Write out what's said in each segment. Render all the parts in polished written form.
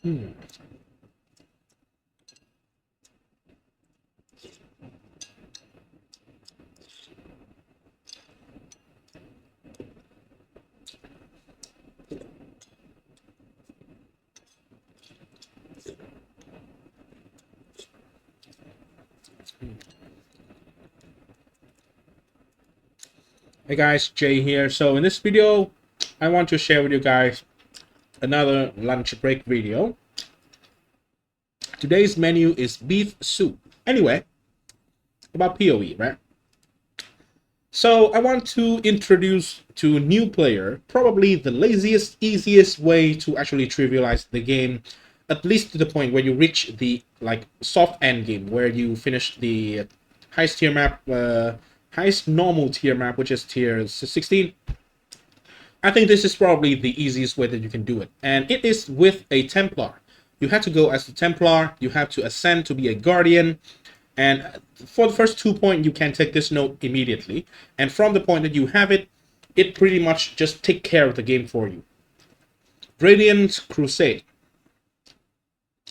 Hey guys, Jay here. So in this video, I want to share with you guys another lunch break video. Today's menu is beef soup. Anyway, about POE, right? So I want to introduce to a new player probably the laziest, easiest way to actually trivialize the game, at least to the point where you reach the soft end game, where you finish the highest tier map, highest normal tier map, which is tier 16. I think this is probably the easiest way that you can do it, and it is with a Templar. You have to go as the Templar, you have to ascend to be a Guardian, and for the first 2 points, you can take this note immediately. And from the point that you have it, it pretty much just take care of the game for you. Radiant Crusade.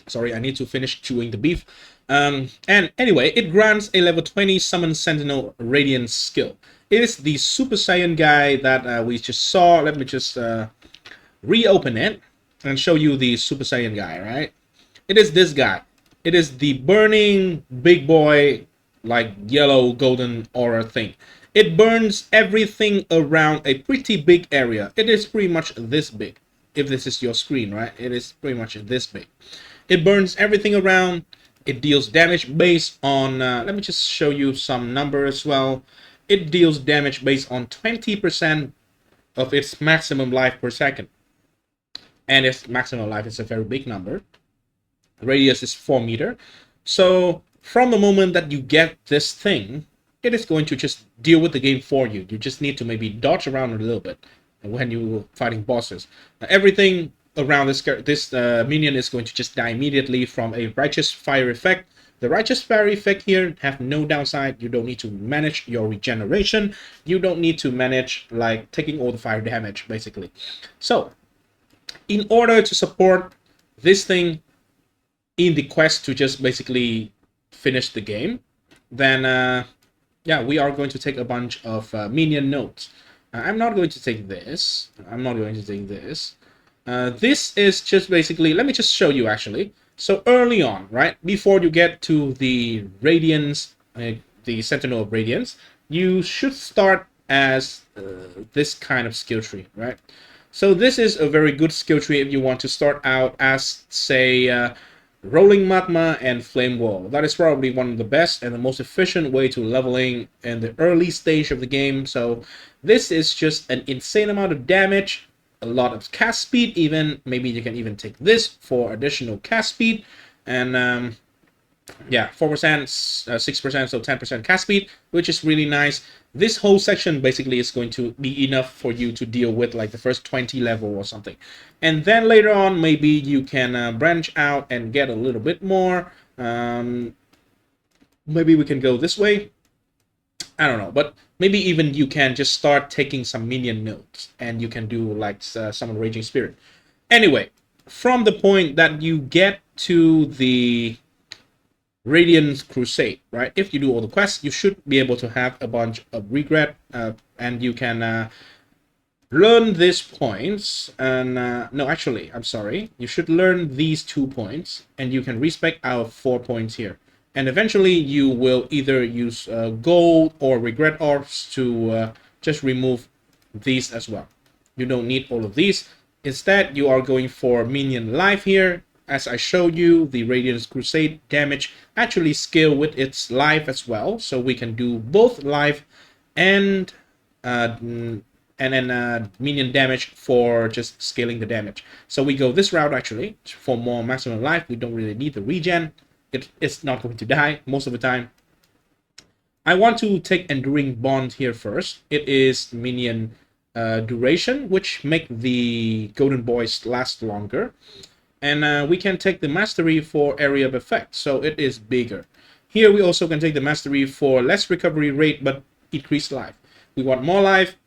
Sorry, I need to finish chewing the beef. And anyway, it grants a level 20 Summon Sentinel Radiance skill. It is the Super Saiyan guy that we just saw. Let me just reopen it and show you the Super Saiyan guy, right? It is this guy. It is the burning big boy, like yellow golden aura thing. It burns everything around a pretty big area. It is pretty much this big. If this is your screen, right? It is pretty much this big. It burns everything around. It deals damage based on, let me just show you some number as well. It deals damage based on 20% of its maximum life per second. And its maximum life is a very big number. Radius is 4 meters. So from the moment that you get this thing, it is going to just deal with the game for you. You just need to maybe dodge around a little bit when you're fighting bosses. Everything around this minion is going to just die immediately from a Righteous Fire effect. The Righteous Fire effect here have no downside. You don't need to manage your regeneration. You don't need to manage like taking all the fire damage basically. So in order to support this thing in the quest to just basically finish the game, then yeah, we are going to take a bunch of minion nodes. I'm not going to take this. I'm not going to take this. This is just basically, let me just show you actually. So early on, right, before you get to the Radiance, the Sentinel of Radiance, you should start as this kind of skill tree, right? So this is a very good skill tree if you want to start out as, say, Rolling Magma and Flame Wall. That is probably one of the best and the most efficient way to leveling in the early stage of the game. So this is just an insane amount of damage, a lot of cast speed even. Maybe you can even take this for additional cast speed. And yeah, 4%, 6%, so 10% cast speed, which is really nice. This whole section basically is going to be enough for you to deal with like the first 20 level or something. And then later on, maybe you can branch out and get a little bit more. Maybe we can go this way. I don't know, but maybe even you can just start taking some minion nodes and you can do like Summon Raging Spirit. Anyway, from the point that you get to the Radiant Crusade, right? If you do all the quests, you should be able to have a bunch of regret, and you can learn these points. And no, actually, I'm sorry. You should learn these 2 points, and you can respec our 4 points here. And eventually, you will either use gold or regret orbs to just remove these as well. You don't need all of these. Instead, you are going for minion life here. As I showed you, the Radiant Crusade damage actually scale with its life as well, so we can do both life and then minion damage for just scaling the damage. So we go this route actually for more maximum life. We don't really need the regen. It's not going to die most of the time. I want to take Enduring Bond here first. It is minion duration, which make the golden boys last longer. And we can take the mastery for area of effect, so it is bigger. Here we also can take the mastery for less recovery rate, but increased life. We want more life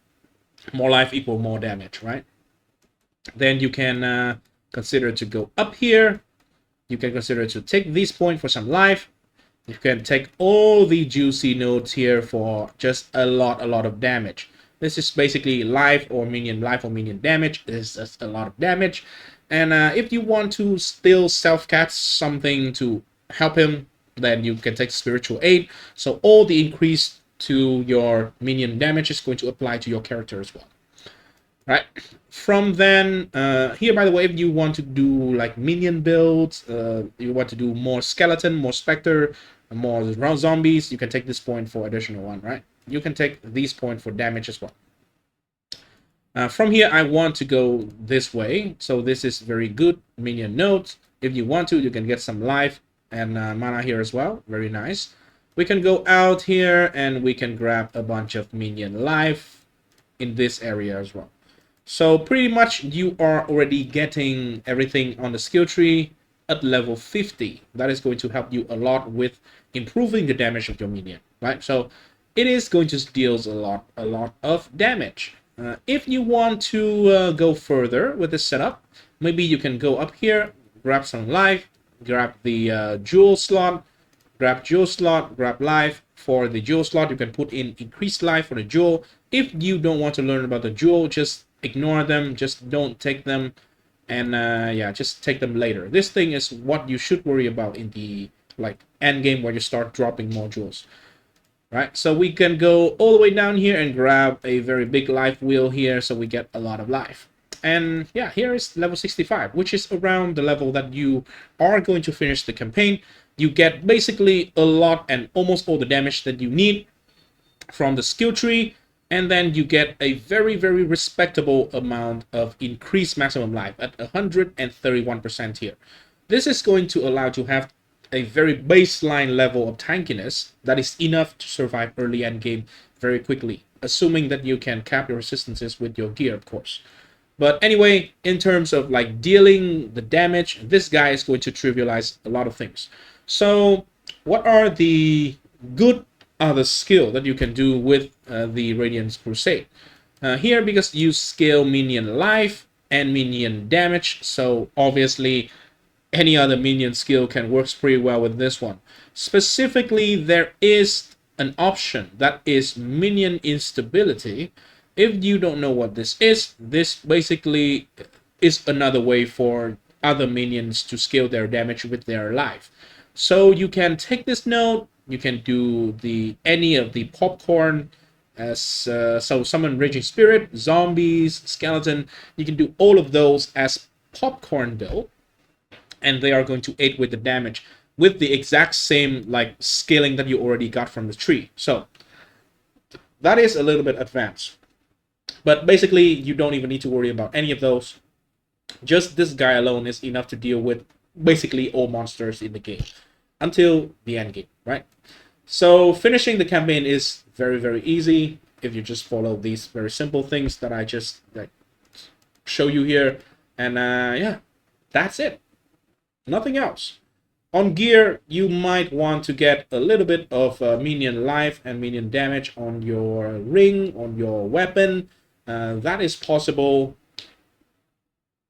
equal more damage, right? Then you can consider to go up here. You can consider to take this point for some life. You can take all the juicy nodes here for just a lot of damage. This is basically life or minion damage. This is just a lot of damage. And if you want to still self-cast something to help him, then you can take spiritual aid. So all the increase to your minion damage is going to apply to your character as well. Right. From then, here, by the way, if you want to do like minion builds, you want to do more skeleton, more specter, more round zombies, you can take this point for additional one, right? You can take these point for damage as well. From here, I want to go this way. So this is very good minion nodes. If you want to, you can get some life and mana here as well. Very nice. We can go out here and we can grab a bunch of minion life in this area as well. So pretty much you are already getting everything on the skill tree at level 50. That is going to help you a lot with improving the damage of your minion, right? So it is going to deal a lot of damage. If you want to go further with this setup, maybe you can go up here, grab some life, grab the jewel slot, grab jewel slot, grab life. For the jewel slot, you can put in increased life for the jewel. If you don't want to learn about the jewel, just ignore them, just don't take them, and yeah, just take them later. This thing is what you should worry about in the like end game where you start dropping more jewels, right? So we can go all the way down here and grab a very big life wheel here, so we get a lot of life. And yeah, here is level 65, which is around the level that you are going to finish the campaign. You get basically a lot and almost all the damage that you need from the skill tree, and then you get a very respectable amount of increased maximum life at 131% here. This is going to allow you to have a very baseline level of tankiness that is enough to survive early end game very quickly, assuming that you can cap your resistances with your gear, of course. But anyway, in terms of like dealing the damage, this guy is going to trivialize a lot of things. So what are the good other skill that you can do with the Radiance Crusade? Here, because you scale minion life and minion damage, so obviously any other minion skill can work pretty well with this one. Specifically, there is an option that is minion instability. If you don't know what this basically is another way for other minions to scale their damage with their life. So you can take this node, you can do any of the popcorn as so summon raging spirit, zombies, skeleton. You can do all of those as popcorn build, and they are going to aid with the damage with the exact same like scaling that you already got from the tree. So that is a little bit advanced, but basically you don't even need to worry about any of those. Just this guy alone is enough to deal with basically all monsters in the game until the end game, right? So finishing the campaign is very easy if you just follow these very simple things that I just like show you here. And yeah, that's it. Nothing else. On gear, you might want to get a little bit of minion life and minion damage on your ring, on your weapon. That is possible.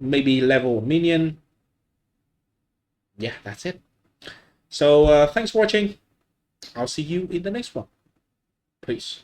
Maybe level minion. Yeah, that's it. So thanks for watching. I'll see you in the next one. Peace.